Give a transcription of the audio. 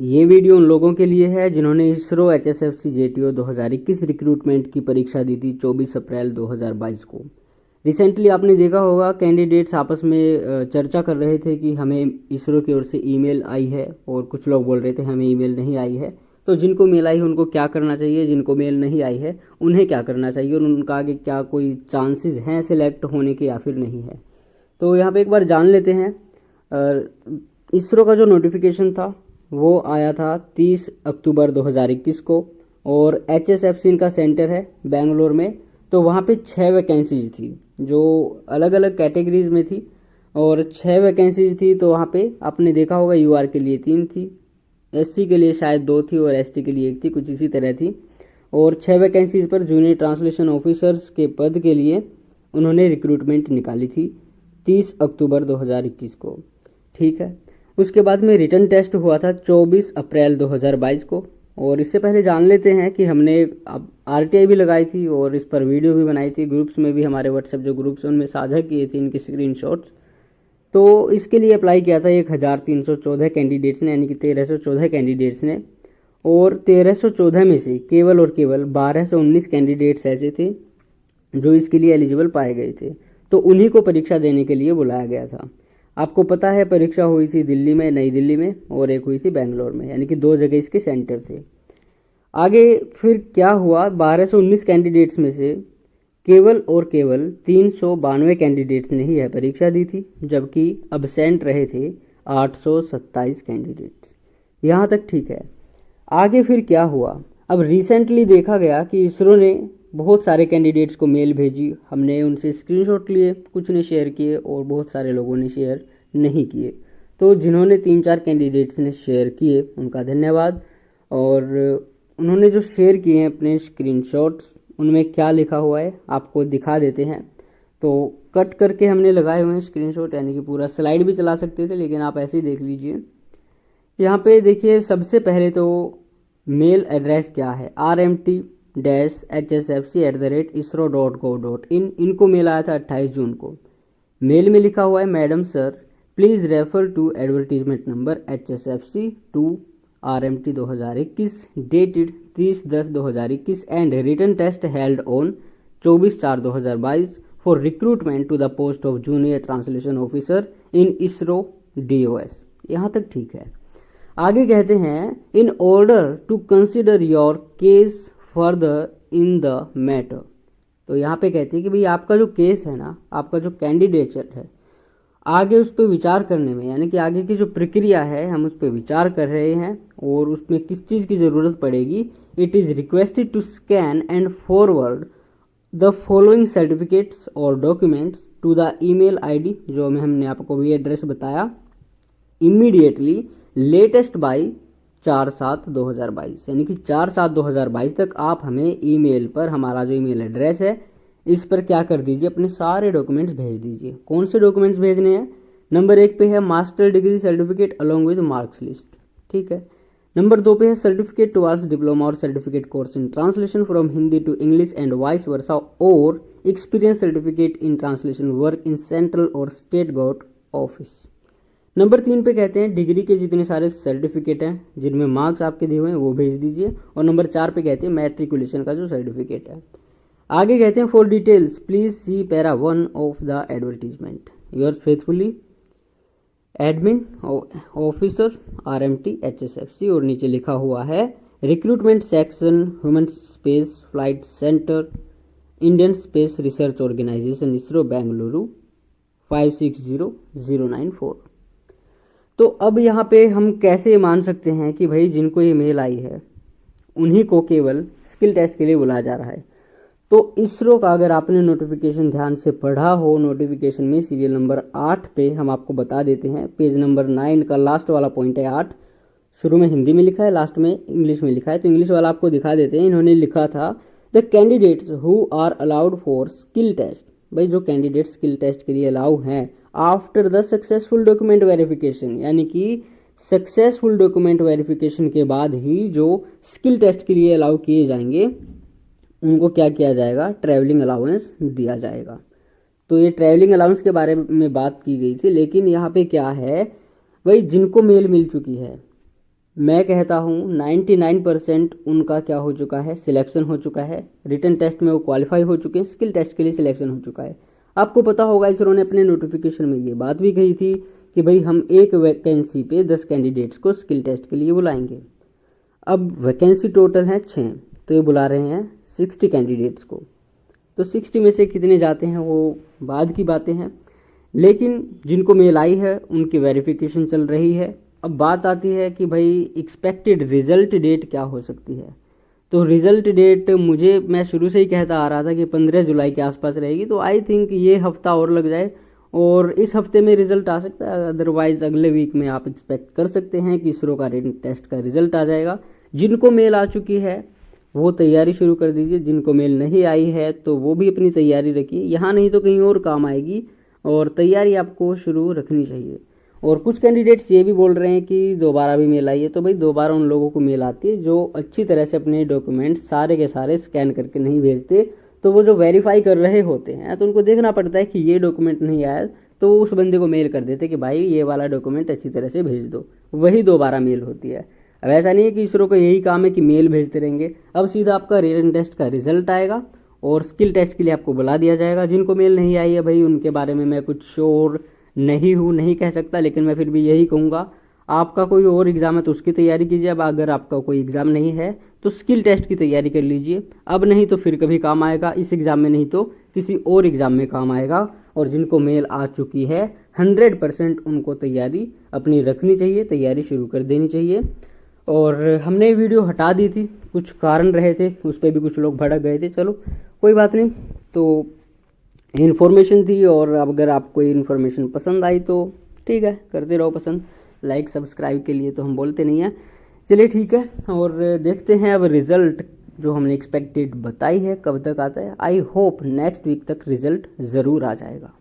ये वीडियो उन लोगों के लिए है जिन्होंने इसरो HSFC JTO 2021 रिक्रूटमेंट की परीक्षा दी थी 24 अप्रैल 2022 को। रिसेंटली आपने देखा होगा कैंडिडेट्स आपस में चर्चा कर रहे थे कि हमें इसरो की ओर से ईमेल आई है, और कुछ लोग बोल रहे थे हमें ईमेल नहीं आई है। तो जिनको मेल आई है उनको क्या करना चाहिए, जिनको मेल नहीं आई है उन्हें क्या करना चाहिए, और उनका आगे क्या कोई चांसेस हैं सिलेक्ट होने के या फिर नहीं है। तो यहाँ पे एक बार जान लेते हैं। इसरो का जो नोटिफिकेशन था वो आया था 30 अक्टूबर 2021 को, और HSFC इनका सेंटर है बेंगलोर में। तो वहाँ पे 6 वैकेंसीज थी जो अलग अलग कैटेगरीज में थी, और 6 वैकेंसीज थी। तो वहाँ पे आपने देखा होगा UR के लिए 3 थी, SC के लिए शायद 2 थी, और ST के लिए 1 थी, कुछ इसी तरह थी। और 6 वैकेंसीज पर जूनियर ट्रांसलेशन ऑफिसर्स के पद के लिए उन्होंने रिक्रूटमेंट निकाली थी 30 अक्टूबर 2021 को। ठीक है, उसके बाद में रिटन टेस्ट हुआ था 24 अप्रैल 2022 को। और इससे पहले जान लेते हैं कि हमने अब RTI भी लगाई थी और इस पर वीडियो भी बनाई थी, ग्रुप्स में भी, हमारे व्हाट्सएप जो ग्रुप्स हैं उनमें साझा किए थे इनके स्क्रीनशॉट्स। तो इसके लिए अप्लाई किया था 1314 कैंडिडेट्स ने, यानी कि 1314 कैंडिडेट्स ने। और 1314 में से केवल और केवल 1219 कैंडिडेट्स ऐसे थे जो इसके लिए एलिजिबल पाए गए थे। तो उन्हीं को परीक्षा देने के लिए बुलाया गया था। आपको पता है परीक्षा हुई थी दिल्ली में, नई दिल्ली में, और एक हुई थी बेंगलोर में, यानी कि 2 जगह इसके सेंटर थे। आगे फिर क्या हुआ, 1219 कैंडिडेट्स में से केवल और केवल 392 कैंडिडेट्स ने ही यह परीक्षा दी थी, जबकि अब्सेंट रहे थे 827 कैंडिडेट्स। यहाँ तक ठीक है। आगे फिर क्या हुआ, अब रिसेंटली देखा गया कि इसरो ने बहुत सारे कैंडिडेट्स को मेल भेजी, हमने उनसे स्क्रीनशॉट लिए, कुछ ने शेयर किए और बहुत सारे लोगों ने शेयर नहीं किए। तो जिन्होंने 3-4 कैंडिडेट्स ने शेयर किए उनका धन्यवाद। और उन्होंने जो शेयर किए हैं अपने स्क्रीनशॉट्स, उनमें क्या लिखा हुआ है आपको दिखा देते हैं। तो कट करके हमने लगाए हुए हैं स्क्रीनशॉट, यानी कि पूरा स्लाइड भी चला सकते थे, लेकिन आप ऐसे ही देख लीजिए। यहाँ पे देखिए, सबसे पहले तो मेल एड्रेस क्या है, rmt-hsfc@isro.gov.in। इनको मेल आया था 28 जून को। मेल में लिखा हुआ है, madam sir please refer to advertisement number HSFC to RMT 2021 dated 30/10/2021 and written test held on 24/4/2022 for recruitment to the post of junior translation officer in ISRO DOS। यहाँ तक ठीक है। आगे कहते हैं, in order to consider your case further in the matter. तो यहाँ पे कहते हैं कि भाई आपका जो केस है ना, आपका जो कैंडिडेचर है, आगे उस पर विचार करने में, यानी कि आगे की जो प्रक्रिया है हम उस पर विचार कर रहे हैं और उसमें किस चीज़ की ज़रूरत पड़ेगी। It is requested to scan and forward the following certificates और documents to the email ID, जो में हमने आपको भी एड्रेस बताया, इमीडिएटली लेटेस्ट बाई 4/7/2022, यानी कि 4/7/2022 तक आप हमें ईमेल पर, हमारा जो ईमेल एड्रेस है इस पर क्या कर दीजिए, अपने सारे डॉक्यूमेंट्स भेज दीजिए। कौन से डॉक्यूमेंट्स भेजने हैं, नंबर 1 पे है master degree certificate along with marks list. ठीक है। नंबर 2 पे है सर्टिफिकेट टुवर्ड्स डिप्लोमा और certificate course in translation from Hindi to English and vice versa, और experience certificate in translation work in central और स्टेट गवर्नमेंट ऑफिस। नंबर 3 पे कहते हैं डिग्री के जितने सारे सर्टिफिकेट हैं जिनमें मार्क्स आपके दिए हुए हैं वो भेज दीजिए। और नंबर 4 पे कहते हैं मैट्रिकुलेशन का जो सर्टिफिकेट है। आगे कहते हैं, for details please see para 1 of the advertisement, yours faithfully admin officer RMT HSFC। और नीचे लिखा हुआ है recruitment section, human space flight centre, Indian space research organisation, ISRO, Bengaluru 560094। तो अब यहाँ पे हम कैसे मान सकते हैं कि भाई जिनको ये मेल आई है उन्हीं को केवल स्किल टेस्ट के लिए बुलाया जा रहा है। तो इसरो का अगर आपने नोटिफिकेशन ध्यान से पढ़ा हो, नोटिफिकेशन में सीरियल नंबर 8 पे हम आपको बता देते हैं, पेज नंबर 9 का लास्ट वाला पॉइंट है 8। शुरू में हिंदी में लिखा है, लास्ट में इंग्लिश में लिखा है। तो इंग्लिश वाला आपको दिखा देते हैं। इन्होंने लिखा था the candidates who are allowed for skill test. भाई जो कैंडिडेट स्किल टेस्ट के लिए अलाउ हैं after the successful document verification, यानी कि सक्सेसफुल डॉक्यूमेंट वेरिफिकेशन के बाद ही जो स्किल टेस्ट के लिए अलाउ किए जाएंगे उनको क्या किया जाएगा, ट्रैवलिंग अलाउंस दिया जाएगा। तो ये ट्रैवलिंग अलाउंस के बारे में बात की गई थी। लेकिन यहाँ पे क्या है, भाई जिनको मेल मिल चुकी है मैं कहता हूँ 99% उनका क्या हो चुका है, सिलेक्शन हो चुका है। रिटन टेस्ट में वो क्वालिफाई हो चुके हैं, स्किल टेस्ट के लिए सिलेक्शन हो चुका है। आपको पता होगा इसरो ने अपने नोटिफिकेशन में ये बात भी कही थी कि भाई हम एक वैकेंसी पे 10 कैंडिडेट्स को स्किल टेस्ट के लिए बुलाएंगे। अब वैकेंसी टोटल है 6, तो ये बुला रहे हैं 60 कैंडिडेट्स को। तो 60 में से कितने जाते हैं वो बाद की बातें हैं, लेकिन जिनको मेल आई है उनकी वेरिफिकेशन चल रही है। अब बात आती है कि भाई एक्सपेक्टेड रिजल्ट डेट क्या हो सकती है। तो रिजल्ट डेट मैं शुरू से ही कहता आ रहा था कि 15 जुलाई के आसपास रहेगी, तो आई थिंक ये हफ्ता और लग जाए और इस हफ्ते में रिजल्ट आ सकता है। अदरवाइज अगले वीक में आप एक्सपेक्ट कर सकते हैं कि इसरो का रिटन टेस्ट का रिजल्ट आ जाएगा। जिनको मेल आ चुकी है वो तैयारी शुरू कर दीजिए, जिनको मेल नहीं आई है तो वो भी अपनी तैयारी रखिए। यहाँ नहीं तो कहीं और काम आएगी, और तैयारी आपको शुरू रखनी चाहिए। और कुछ कैंडिडेट्स ये भी बोल रहे हैं कि दोबारा भी मेल आई है, तो भाई दोबारा उन लोगों को मेल आती है जो अच्छी तरह से अपने डॉक्यूमेंट सारे के सारे स्कैन करके नहीं भेजते। तो वो जो वेरीफाई कर रहे होते हैं तो उनको देखना पड़ता है कि ये डॉक्यूमेंट नहीं आया, तो उस बंदे को मेल कर देते कि भाई ये वाला डॉक्यूमेंट अच्छी तरह से भेज दो, वही दोबारा मेल होती है। अब ऐसा नहीं है कि इसरो का यही काम है कि मेल भेजते रहेंगे। अब सीधा आपका रिटन टेस्ट का रिजल्ट आएगा और स्किल टेस्ट के लिए आपको बुला दिया जाएगा। जिनको मेल नहीं आई है भाई उनके बारे में मैं कुछ श्योर नहीं कह सकता, लेकिन मैं फिर भी यही कहूँगा आपका कोई और एग्ज़ाम है तो उसकी तैयारी कीजिए। अब अगर आपका कोई एग्ज़ाम नहीं है तो स्किल टेस्ट की तैयारी कर लीजिए। अब नहीं तो फिर कभी काम आएगा, इस एग्ज़ाम में नहीं तो किसी और एग्ज़ाम में काम आएगा। और जिनको मेल आ चुकी है 100% उनको तैयारी अपनी रखनी चाहिए, तैयारी शुरू कर देनी चाहिए। और हमने वीडियो हटा दी थी, कुछ कारण रहे थे, उस पर भी कुछ लोग भड़क गए थे। चलो कोई बात नहीं, तो इन्फॉर्मेशन थी। और अगर आपको इन्फॉर्मेशन पसंद आई तो ठीक है, करते रहो पसंद। लाइक सब्सक्राइब के लिए तो हम बोलते नहीं हैं। चलिए ठीक है, और देखते हैं अब रिज़ल्ट जो हमने एक्सपेक्टेड बताई है कब तक आता है। आई होप नेक्स्ट वीक तक रिज़ल्ट ज़रूर आ जाएगा।